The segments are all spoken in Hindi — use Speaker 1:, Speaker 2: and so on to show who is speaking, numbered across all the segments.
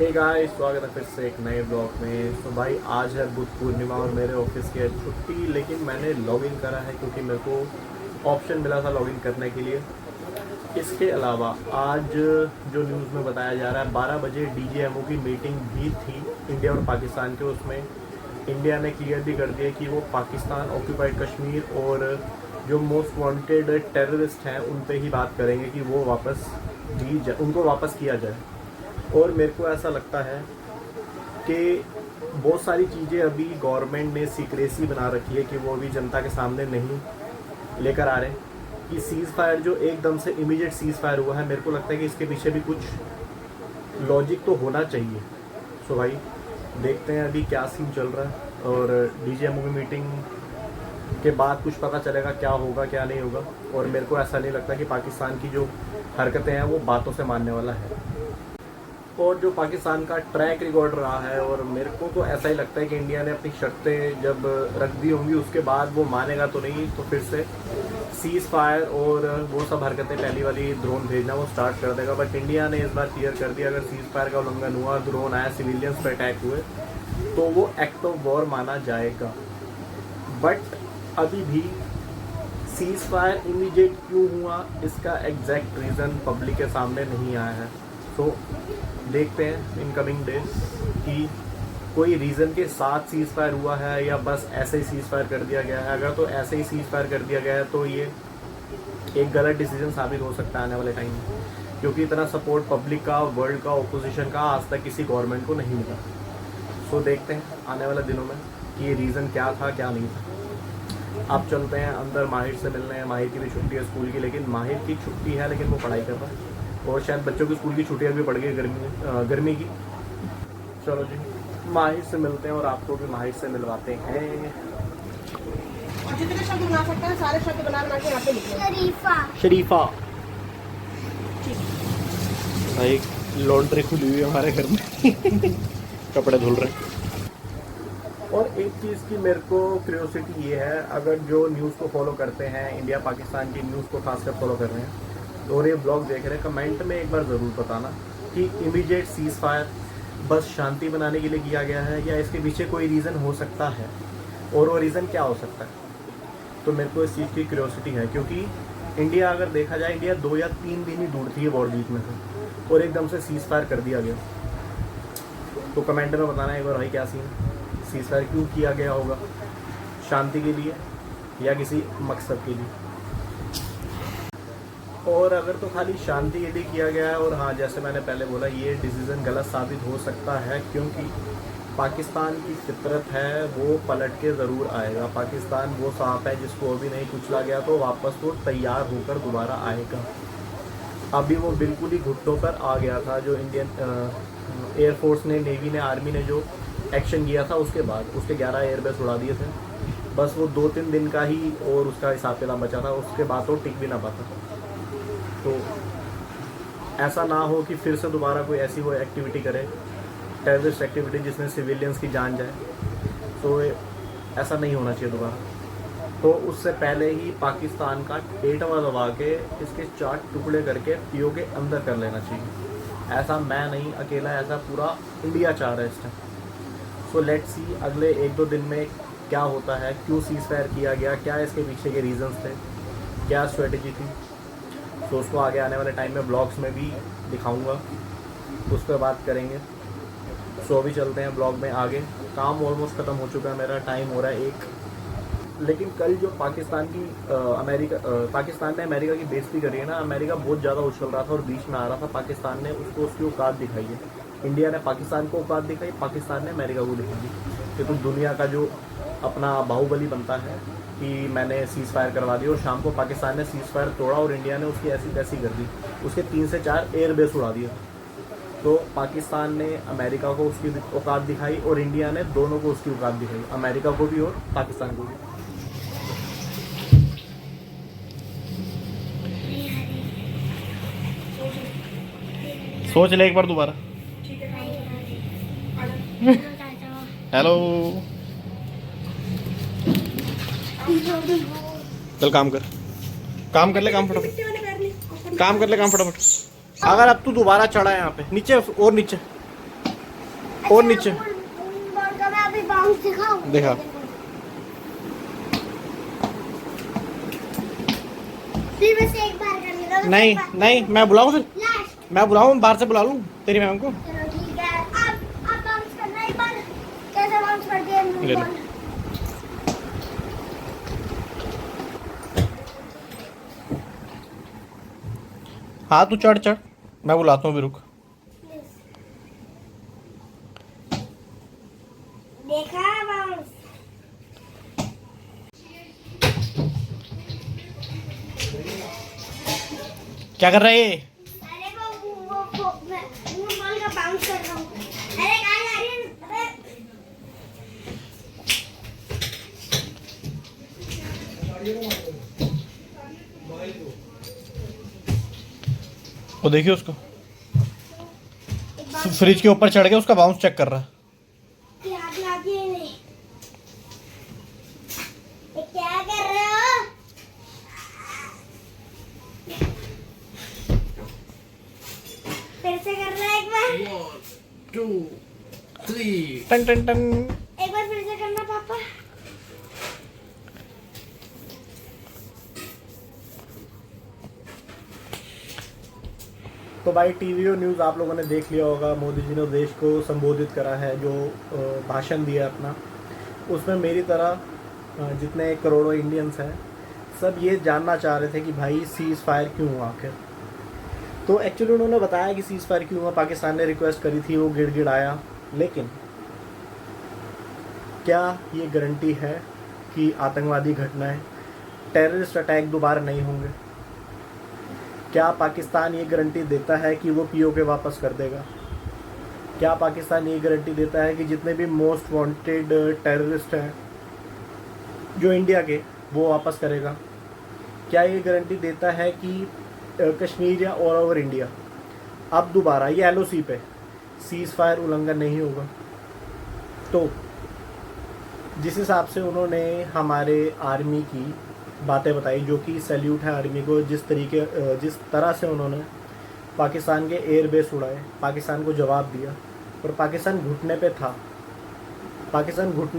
Speaker 1: हे गाइस, स्वागत है फिर से एक नए ब्लॉग में। तो भाई आज है बुध पूर्णिमा और मेरे ऑफिस की है छुट्टी, लेकिन मैंने लॉगिन करा है क्योंकि मेरे को ऑप्शन मिला था लॉगिन करने के लिए। इसके अलावा आज जो न्यूज़ में बताया जा रहा है 12 बजे DGMO की मीटिंग भी थी इंडिया और पाकिस्तान के। उसमें इंडिया ने क्लियर भी कर दिया कि वो पाकिस्तान ऑक्यूपाइड कश्मीर और जो मोस्ट वांटेड टेररिस्ट हैं उन पे ही बात करेंगे कि वो उनको वापस किया जाए। और मेरे को ऐसा लगता है कि बहुत सारी चीज़ें अभी गवर्नमेंट ने सीक्रेसी बना रखी है कि वो अभी जनता के सामने नहीं लेकर आ रहे। कि सीज़ फायर जो एकदम से इमीडिएट सीज़ फायर हुआ है, मेरे को लगता है कि इसके पीछे भी कुछ लॉजिक तो होना चाहिए। सो भाई देखते हैं अभी क्या सीन चल रहा है और DGMO की मीटिंग के बाद कुछ पता चलेगा क्या होगा क्या नहीं होगा। और मेरे को ऐसा नहीं लगता कि पाकिस्तान की जो हरकतें हैं वो बातों से मानने वाला है। और जो पाकिस्तान का ट्रैक रिकॉर्ड रहा है, और मेरे को तो ऐसा ही लगता है कि इंडिया ने अपनी शर्तें जब रख दी होंगी उसके बाद वो मानेगा तो नहीं, तो फिर से सीज़ फायर और वो सब हरकतें पहली वाली ड्रोन भेजना वो स्टार्ट कर देगा। बट इंडिया ने इस बार क्लियर कर दिया अगर सीज़ फायर का उल्लंघन हुआ, ड्रोन आया, सिविलियंस पर अटैक हुए तो वो एक्ट ऑफ वॉर माना जाएगा। बट अभी भी सीज़ फायर इमीडिएट क्यों हुआ इसका एग्जैक्ट रीज़न पब्लिक के सामने नहीं आया है। तो देखते हैं इन कमिंग डेज कि कोई रीज़न के साथ सीज़ फायर हुआ है या बस ऐसे ही सीज़ फायर कर दिया गया है। अगर तो ऐसे ही सीज़ फायर कर दिया गया है तो ये एक गलत डिसीजन साबित हो सकता है आने वाले टाइम में, क्योंकि इतना सपोर्ट पब्लिक का, वर्ल्ड का, ओपोजिशन का आज तक किसी गवर्नमेंट को नहीं मिला। सो देखते हैं आने वाले दिनों में कि ये रीज़न क्या था क्या नहीं था। अब चलते हैं अंदर माहिर से मिलने हैं। माहिर की भी छुट्टी है स्कूल की, लेकिन माहिर की छुट्टी है लेकिन वो पढ़ाई कर रहा है और शायद बच्चों की स्कूल की छुट्टियां भी पड़ गई गर्मी की। चलो जी माहिर से मिलते हैं और आपको भी माहिर से मिलवाते हैं।
Speaker 2: जितने शब्द बना सकते हैं सारे शब्द बना के यहाँ पे लिखिए।
Speaker 1: शरीफा भाई लॉन्ड्री खुली हुई है हमारे घर में कपड़े धुल रहे हैं। और एक चीज़ की मेरे को क्यूरियोसिटी ये है, अगर जो न्यूज़ को फॉलो करते हैं, इंडिया पाकिस्तान की न्यूज़ को खासकर फॉलो कर रहे हैं और ये ब्लॉग देख रहे हैं, कमेंट में एक बार ज़रूर बताना कि इमीडिएट सीज़ फायर बस शांति बनाने के लिए किया गया है या इसके पीछे कोई रीज़न हो सकता है, और वो रीज़न क्या हो सकता है। तो मेरे को इस चीज़ की क्यूरियोसिटी है, क्योंकि इंडिया अगर देखा जाए, इंडिया 2 या 3 दिन ही दूर थी ये वॉर जीतने से और एकदम से सीज़ फायर कर दिया गया। तो कमेंट में बताना एक बार भाई क्या सीन है, सीज़ फायर क्यों किया गया होगा, शांति के लिए या किसी मकसद के लिए। और अगर तो खाली शांति के लिए किया गया है, और हाँ जैसे मैंने पहले बोला ये डिसीज़न गलत साबित हो सकता है, क्योंकि पाकिस्तान की फितरत है वो पलट के ज़रूर आएगा। पाकिस्तान वो सांप है जिसको अभी नहीं कुचला गया तो वापस वो तैयार होकर दोबारा आएगा। अभी वो बिल्कुल ही घुटनों पर आ गया था। जो इंडियन एयरफोर्स ने, नेवी ने, आर्मी ने जो एक्शन किया था उसके बाद उसके 11 एयरबेस उड़ा दिए थे। बस वो 2-3 दिन का ही और उसका हिसाब किताब बचा था, उसके बाद तो टिक भी ना पाता। तो ऐसा ना हो कि फिर से दोबारा कोई ऐसी वो एक्टिविटी करे, टेररिस्ट एक्टिविटी जिसमें सिविलियंस की जान जाए। तो ऐसा नहीं होना चाहिए दोबारा। तो उससे पहले ही पाकिस्तान का टेटवा दबा के इसके 4 टुकड़े करके PO के अंदर कर लेना चाहिए। ऐसा मैं नहीं अकेला, ऐसा पूरा इंडिया चाह रहा है इस टाइम। सो लेट्स सी अगले 1-2 दिन में क्या होता है, क्यों सीज़ फायर किया गया, क्या इसके पीछे के रीज़न्स थे, क्या स्ट्रेटजी थी। तो उसको आगे आने वाले टाइम में ब्लॉग्स में भी दिखाऊंगा, उस पर बात करेंगे। सो अभी चलते हैं ब्लॉग में आगे। काम ऑलमोस्ट ख़त्म हो चुका है मेरा, टाइम हो रहा है 1। लेकिन कल जो पाकिस्तान ने अमेरिका की बेइज्जती करी है ना, अमेरिका बहुत ज़्यादा उछल रहा था और बीच में आ रहा था। पाकिस्तान ने उसको उसकी औकात दिखाई है, इंडिया ने पाकिस्तान को औकात दिखाई, पाकिस्तान ने अमेरिका को दिखाई। कि तो दुनिया का जो अपना बाहुबली बनता है कि मैंने सीज़ फायर करवा दी, और शाम को पाकिस्तान ने सीज़ फायर तोड़ा और इंडिया ने उसकी ऐसी तैसी कर दी, उसके 3 से 4 एयरबेस उड़ा दिए। तो पाकिस्तान ने अमेरिका को उसकी औकात दिखाई और इंडिया ने दोनों को उसकी औकात दिखाई, अमेरिका को भी और पाकिस्तान को भी। सोच ले एक बार दोबारा। हेलो चल काम कर ले, काम फटाफट। अगर अब तू दोबारा चढ़ा है यहाँ पे नीचे और नीचे और नीचे
Speaker 3: बॉल का मैं अभी बाउंस दिखाऊं।
Speaker 1: दिखा।
Speaker 3: फिर बस एक बार कर लेगा।
Speaker 1: नहीं नहीं, मैं बुलाऊं फिर?
Speaker 3: लास्ट।
Speaker 1: मैं बुलाऊं, बाहर से बुला लूं तेरी मैम को?
Speaker 3: चलो ठीक है, अब बाउंस करना एक बार। कैसे बाउंस करते हैं
Speaker 1: ले लो।
Speaker 3: बॉल?
Speaker 1: हाँ तू चढ़ चढ़, मैं बुलाता हूँ भी, रुक।
Speaker 3: देखा बाउंस?
Speaker 1: क्या कर रहे हैं?
Speaker 3: अरे मैं बॉल का बाउंस कर रहा हूँ। अरे कहाँ जा रही है? अरे
Speaker 1: वो देखिए उसको,
Speaker 3: एक बार
Speaker 1: फ्रिज के ऊपर चढ़ के उसका बाउंस चेक कर रहा है।
Speaker 3: क्या आती है नहीं? ये क्या कर रहे हो? फिर से करना है एक बार।
Speaker 1: 1 2 3 टन टन टन।
Speaker 3: एक बार फिर से करना पापा।
Speaker 1: तो भाई टीवी और न्यूज़ आप लोगों ने देख लिया होगा, मोदी जी ने देश को संबोधित करा है, जो भाषण दिया अपना, उसमें मेरी तरह जितने करोड़ों इंडियंस हैं सब ये जानना चाह रहे थे कि भाई सीज़ फायर क्यों हुआ आखिर। तो एक्चुअली उन्होंने बताया कि सीज़ फायर क्यों हुआ, पाकिस्तान ने रिक्वेस्ट करी थी, वो गिड़गिड़ाया, लेकिन क्या ये गारंटी है कि आतंकवादी घटनाएं, टेररिस्ट अटैक दोबारा नहीं होंगे? क्या पाकिस्तान ये गारंटी देता है कि वो पीओके वापस कर देगा? क्या पाकिस्तान ये गारंटी देता है कि जितने भी मोस्ट वांटेड टेररिस्ट हैं जो इंडिया के, वो वापस करेगा? क्या ये गारंटी देता है कि कश्मीर या ऑल ओवर इंडिया अब दोबारा ये एलओसी पे सीज़ फायर उल्लंघन नहीं होगा? तो जिस हिसाब से उन्होंने हमारे आर्मी की बातें बताई, जो कि सैल्यूट है आर्मी को, जिस तरह से उन्होंने पाकिस्तान के एयरबेस उड़ाए, पाकिस्तान को जवाब दिया, और पाकिस्तान घुटने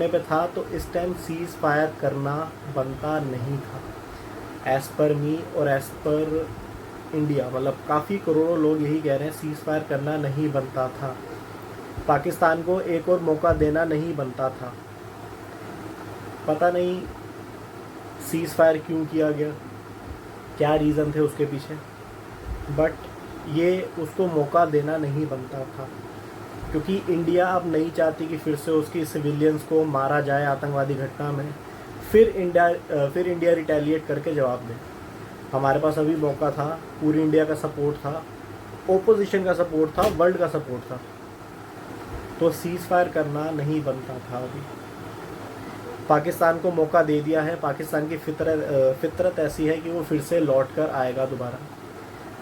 Speaker 1: पे था, तो इस टाइम सीज़ फायर करना बनता नहीं था एज़ पर मी और एज़ पर इंडिया। मतलब काफ़ी करोड़ों लोग यही कह रहे हैं, सीज़ फायर करना नहीं बनता था, पाकिस्तान को एक और मौका देना नहीं बनता था। पता नहीं सीज़ फायर क्यों किया गया, क्या रीज़न थे उसके पीछे, बट ये उसको मौका देना नहीं बनता था, क्योंकि इंडिया अब नहीं चाहती कि फिर से उसकी सिविलियंस को मारा जाए आतंकवादी घटना में, फिर इंडिया रिटेलिएट करके जवाब दे। हमारे पास अभी मौका था, पूरी इंडिया का सपोर्ट था, ओपोजिशन का सपोर्ट था, वर्ल्ड का सपोर्ट था, तो सीज़ फायर करना नहीं बनता था। अभी पाकिस्तान को मौका दे दिया है, पाकिस्तान की फितरत ऐसी है कि वो फिर से लौट कर आएगा दोबारा,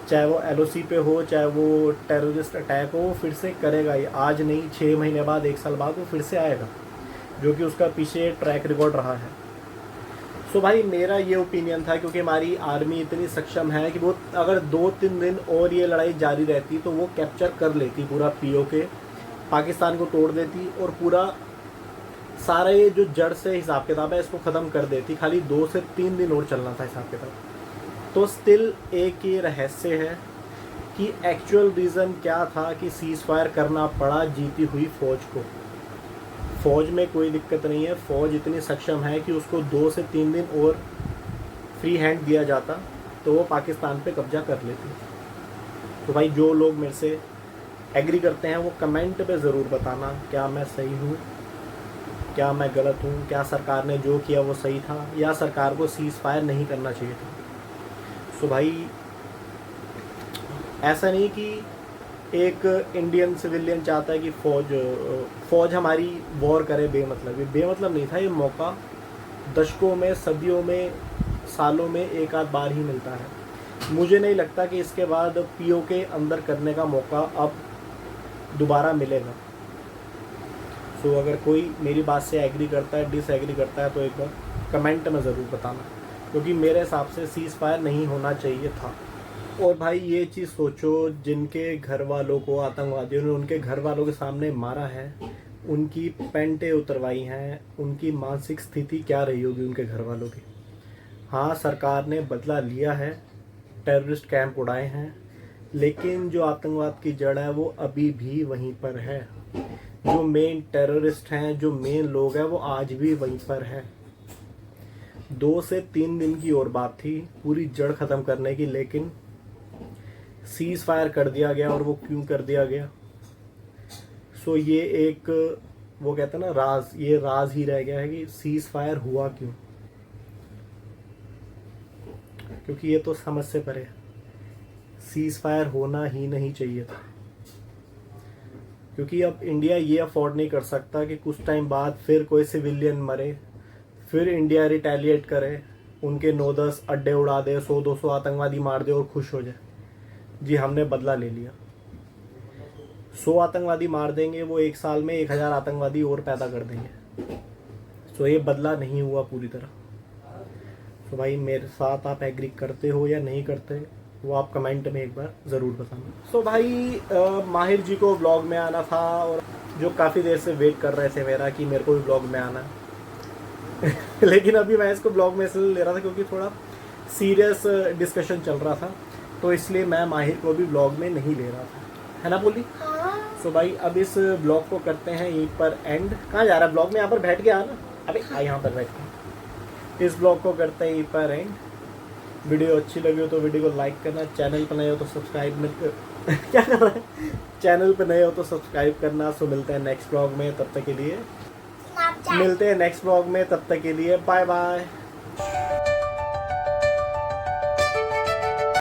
Speaker 1: चाहे वो एलओसी पे हो, चाहे वो टेररिस्ट अटैक हो, वो फिर से करेगा ही। आज नहीं, 6 महीने बाद, 1 साल बाद वो फिर से आएगा, जो कि उसका पीछे ट्रैक रिकॉर्ड रहा है। सो भाई मेरा ये ओपिनियन था, क्योंकि हमारी आर्मी इतनी सक्षम है कि वो अगर 2-3 दिन और ये लड़ाई जारी रहती तो वो कैप्चर कर लेती पूरा पीओके, पाकिस्तान को तोड़ देती और पूरा सारा ये जो जड़ से हिसाब किताब है इसको ख़त्म कर देती। खाली 2 से 3 दिन और चलना था हिसाब किताब। तो स्टिल एक ये रहस्य है कि एक्चुअल रीज़न क्या था कि सीज़ फायर करना पड़ा जीती हुई फ़ौज को। फ़ौज में कोई दिक्कत नहीं है, फ़ौज इतनी सक्षम है कि उसको 2 से 3 दिन और फ्री हैंड दिया जाता तो वो पाकिस्तान पे कब्जा कर लेती। तो भाई जो लोग मेरे से एग्री करते हैं वो कमेंट पे ज़रूर बताना, क्या मैं सही हूँ, क्या मैं गलत हूँ, क्या सरकार ने जो किया वो सही था, या सरकार को सीज़ फायर नहीं करना चाहिए था। सो भाई ऐसा नहीं कि एक इंडियन सिविलियन चाहता है कि फ़ौज हमारी वॉर करे बेमतलब। ये बेमतलब नहीं था, ये मौका दशकों में, सदियों में, सालों में एक आध बार ही मिलता है। मुझे नहीं लगता कि इसके बाद पीओके अंदर करने का मौका अब दोबारा मिलेगा। सो अगर कोई मेरी बात से एग्री करता है, डिसएग्री करता है, तो एक बार कमेंट में ज़रूर बताना, क्योंकि मेरे हिसाब से सीज़ फायर नहीं होना चाहिए था। और भाई ये चीज़ सोचो, जिनके घर वालों को आतंकवादियों ने उनके घर वालों के सामने मारा है, उनकी पेंटें उतरवाई हैं, उनकी मानसिक स्थिति क्या रही होगी उनके घर वालों की। हाँ, सरकार ने बदला लिया है, टेररिस्ट कैंप उड़ाए हैं, लेकिन जो आतंकवाद की जड़ है वो अभी भी वहीं पर है। जो मेन टेररिस्ट हैं, जो मेन लोग हैं, वो आज भी वहीं पर हैं। 2 से 3 दिन की और बात थी पूरी जड़ ख़त्म करने की, लेकिन सीज़ फायर कर दिया गया। और वो क्यों कर दिया गया? सो ये एक, वो कहते हैं ना, राज, ये राज ही रह गया है कि सीज़ फायर हुआ क्यों। क्योंकि ये तो समझ से परे है, सीज़ फायर होना ही नहीं चाहिए था। क्योंकि अब इंडिया ये अफोर्ड नहीं कर सकता कि कुछ टाइम बाद फिर कोई सिविलियन मरे, फिर इंडिया रिटेलिएट करे, उनके 9-10 अड्डे उड़ा दे, 100-200 आतंकवादी मार दे और खुश हो जाए। जी हमने बदला ले लिया। 100 आतंकवादी मार देंगे, वो 1 साल में 1000 आतंकवादी और पैदा कर देंगे। सो ये बदला नहीं हुआ पूरी तरह। तो भाई मेरे साथ आप एग्री करते हो या नहीं करते, वो आप कमेंट में एक बार ज़रूर बताना। सो भाई माहिर जी को ब्लॉग में आना था, और जो काफ़ी देर से वेट कर रहे थे मेरा कि मेरे को भी ब्लॉग में आना है लेकिन अभी मैं इसको ब्लॉग में इसलिए ले रहा था क्योंकि थोड़ा सीरियस डिस्कशन चल रहा था, तो इसलिए मैं माहिर को भी ब्लॉग में नहीं ले रहा था, है ना बोली। सो भाई अब इस ब्लॉग को करते हैं यहीं पर एंड। कहाँ जा रहा है ब्लॉग में? यहाँ पर बैठ के आना। अबे यहाँ पर बैठ के इस ब्लॉग को करते हैं यहीं पर एंड। वीडियो अच्छी लगी हो तो वीडियो को लाइक करना, चैनल पर नए हो तो सब्सक्राइब में क्या कर रहा है, चैनल पर नए हो तो सब्सक्राइब करना। सो मिलते हैं नेक्स्ट ब्लॉग में, तब तक के लिए बाय बाय।